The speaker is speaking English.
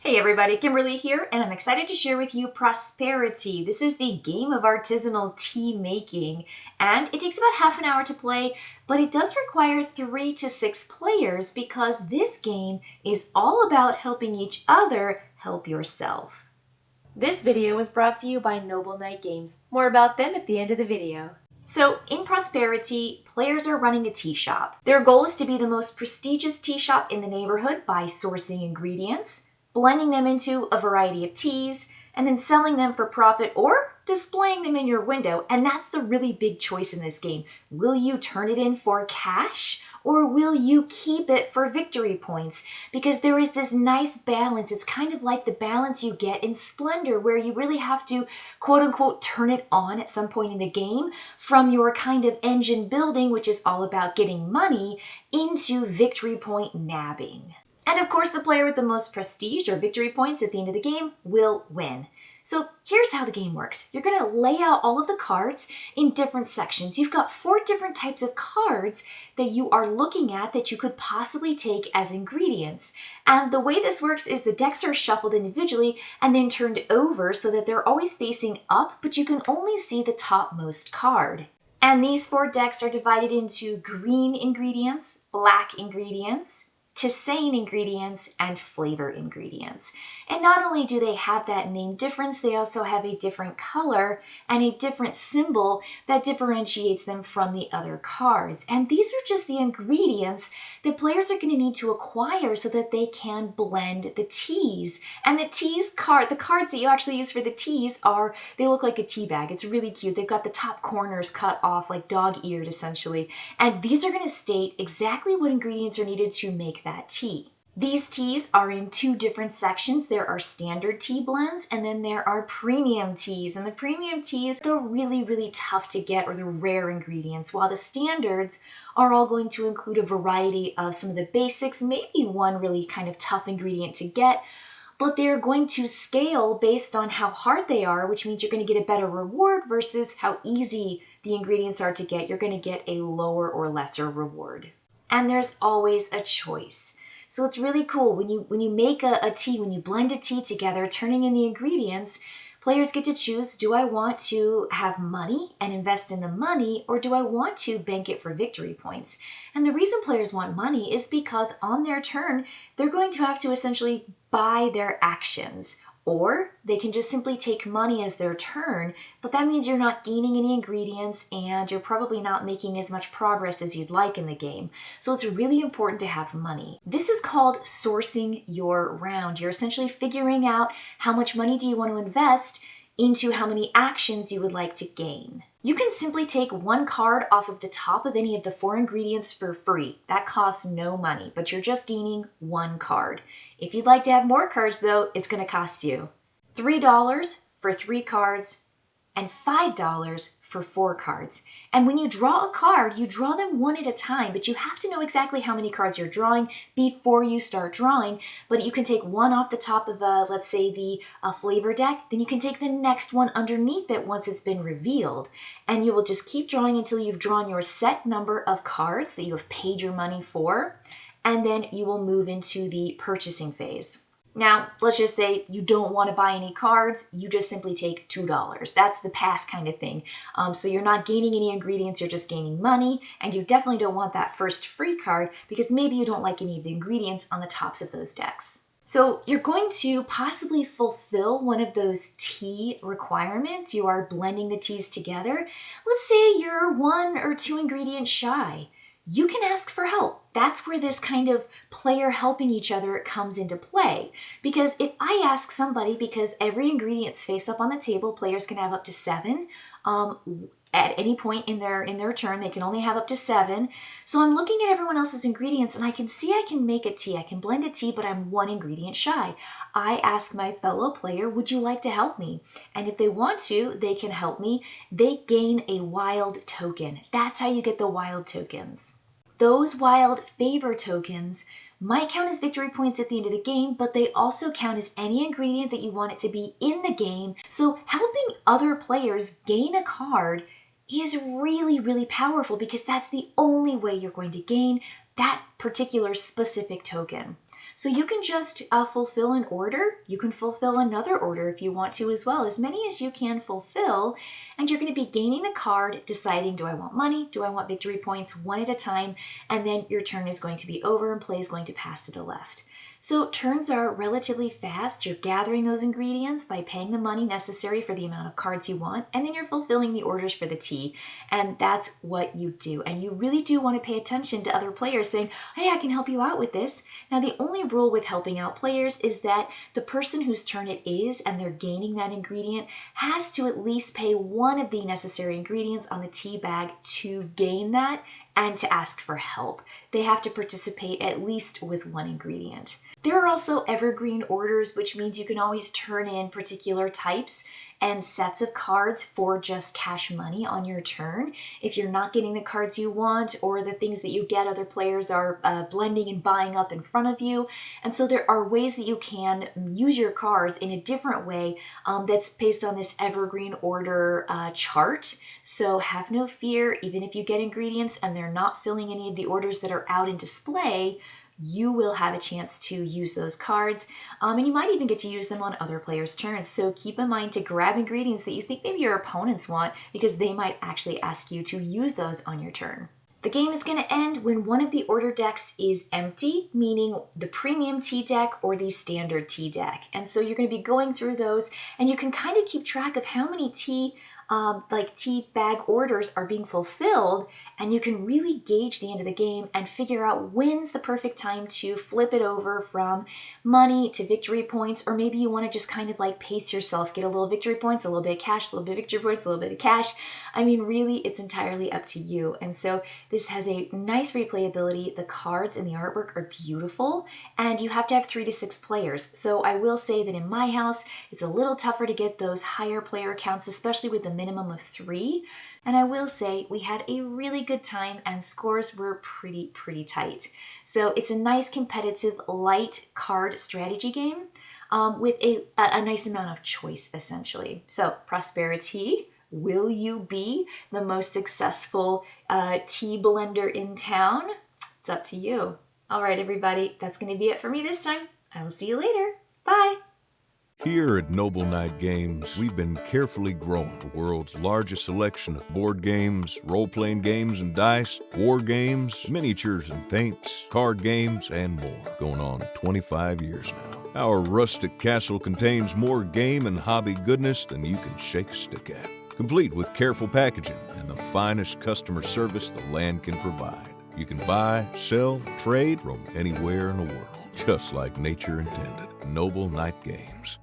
Hey everybody, Kimberly here, and I'm excited to share with you Prosperity. This is the game of artisanal tea making, and it takes about half an hour to play, but it does require 3 to 6 players because this game is all about helping each other help yourself. This video was brought to you by Noble Knight Games. More about them at the end of the video. So, in Prosperity, players are running a tea shop. Their goal is to be the most prestigious tea shop in the neighborhood by sourcing ingredients, blending them into a variety of teas, and then selling them for profit or displaying them in your window. And that's the really big choice in this game. Will you turn it in for cash or will you keep it for victory points? Because there is this nice balance. It's kind of like the balance you get in Splendor, where you really have to quote unquote turn it on at some point in the game from your kind of engine building, which is all about getting money, into victory point nabbing. And of course, the player with the most prestige or victory points at the end of the game will win. So here's how the game works. You're going to lay out all of the cards in different sections. You've got 4 different types of cards that you are looking at that you could possibly take as ingredients. And the way this works is the decks are shuffled individually and then turned over so that they're always facing up, but you can only see the topmost card. And these 4 decks are divided into green ingredients, black ingredients, tisane ingredients, and flavor ingredients. And not only do they have that name difference, they also have a different color and a different symbol that differentiates them from the other cards. And these are just the ingredients that players are going to need to acquire so that they can blend the teas. And the cards that you actually use for the teas they look like a tea bag. It's really cute. They've got the top corners cut off like dog-eared essentially. And these are going to state exactly what ingredients are needed to make that tea. These teas are in 2 different sections. There are standard tea blends and then there are premium teas. And the premium teas, they're really, really tough to get, or the rare ingredients, while the standards are all going to include a variety of some of the basics, maybe one really kind of tough ingredient to get, but they're going to scale based on how hard they are, which means you're going to get a better reward versus how easy the ingredients are to get. You're going to get a lower or lesser reward. And there's always a choice. So it's really cool when you make a tea, when you blend a tea together, turning in the ingredients, players get to choose, do I want to have money and invest in the money, or do I want to bank it for victory points? And the reason players want money is because on their turn, they're going to have to essentially buy their actions. Or they can just simply take money as their turn, but that means you're not gaining any ingredients and you're probably not making as much progress as you'd like in the game. So it's really important to have money. This is called sourcing your round. You're essentially figuring out how much money do you want to invest into how many actions you would like to gain. You can simply take 1 card off of the top of any of the 4 ingredients for free. That costs no money, but you're just gaining 1 card. If you'd like to have more cards though, it's going to cost you $3 for 3 cards and $5 for 4 cards. And when you draw a card, you draw them one at a time, but you have to know exactly how many cards you're drawing before you start drawing. But you can take 1 off the top of, let's say, the flavor deck, then you can take the next one underneath it once it's been revealed. And you will just keep drawing until you've drawn your set number of cards that you have paid your money for, and then you will move into the purchasing phase. Now, let's just say you don't want to buy any cards, you just simply take $2. That's the pass kind of thing. So you're not gaining any ingredients, you're just gaining money, and you definitely don't want that first free card because maybe you don't like any of the ingredients on the tops of those decks. So you're going to possibly fulfill one of those tea requirements. You are blending the teas together. Let's say you're 1 or 2 ingredients shy. You can ask for help. That's where this kind of player helping each other comes into play. Because if I ask somebody, because every ingredient's face up on the table, players can have up to 7. At any point in their turn, they can only have up to 7. So I'm looking at everyone else's ingredients and I can see I can make a tea. I can blend a tea, but I'm 1 ingredient shy. I ask my fellow player, would you like to help me? And if they want to, they can help me. They gain a wild token. That's how you get the wild tokens. Those wild favor tokens might count as victory points at the end of the game, but they also count as any ingredient that you want it to be in the game. So helping other players gain a card is really, really powerful because that's the only way you're going to gain that particular specific token. So you can just fulfill an order. You can fulfill another order if you want to as well, as many as you can fulfill. And you're going to be gaining the card, deciding, do I want money? Do I want victory points? One at a time. And then your turn is going to be over and play is going to pass to the left. So turns are relatively fast. You're gathering those ingredients by paying the money necessary for the amount of cards you want, and then you're fulfilling the orders for the tea. And that's what you do. And you really do want to pay attention to other players saying, hey, I can help you out with this. Now, the only rule with helping out players is that the person whose turn it is and they're gaining that ingredient has to at least pay one of the necessary ingredients on the tea bag to gain that and to ask for help. They have to participate at least with one ingredient. There are also evergreen orders, which means you can always turn in particular types and sets of cards for just cash money on your turn. If you're not getting the cards you want, or the things that you get other players are blending and buying up in front of you. And so there are ways that you can use your cards in a different way that's based on this evergreen order chart. So have no fear, even if you get ingredients and they're not filling any of the orders that are out in display, you will have a chance to use those cards, and you might even get to use them on other players' turns. So keep in mind to grab ingredients that you think maybe your opponents want, because they might actually ask you to use those on your turn. The game is going to end when one of the order decks is empty, meaning the premium tea deck or the standard tea deck. And so you're going to be going through those, and you can kind of keep track of how many tea bag orders are being fulfilled, and you can really gauge the end of the game and figure out when's the perfect time to flip it over from money to victory points, or maybe you want to just kind of like pace yourself, get a little victory points, a little bit of cash, a little bit of victory points, a little bit of cash. I mean, really, it's entirely up to you. And so this has a nice replayability. The cards and the artwork are beautiful, and you have to have 3 to 6 players. So I will say that in my house, it's a little tougher to get those higher player counts, especially with the minimum of 3. And I will say we had a really good time, and scores were pretty tight. So it's a nice competitive light card strategy game with a nice amount of choice, essentially. So Prosperity, will you be the most successful tea blender in town? It's up to you. All right, everybody, that's going to be it for me this time. I will see you later. Bye. Here at Noble Knight Games, we've been carefully growing the world's largest selection of board games, role-playing games and dice, war games, miniatures and paints, card games, and more, going on 25 years now. Our rustic castle contains more game and hobby goodness than you can shake a stick at, complete with careful packaging and the finest customer service the land can provide. You can buy, sell, trade from anywhere in the world, just like nature intended. Noble Knight Games.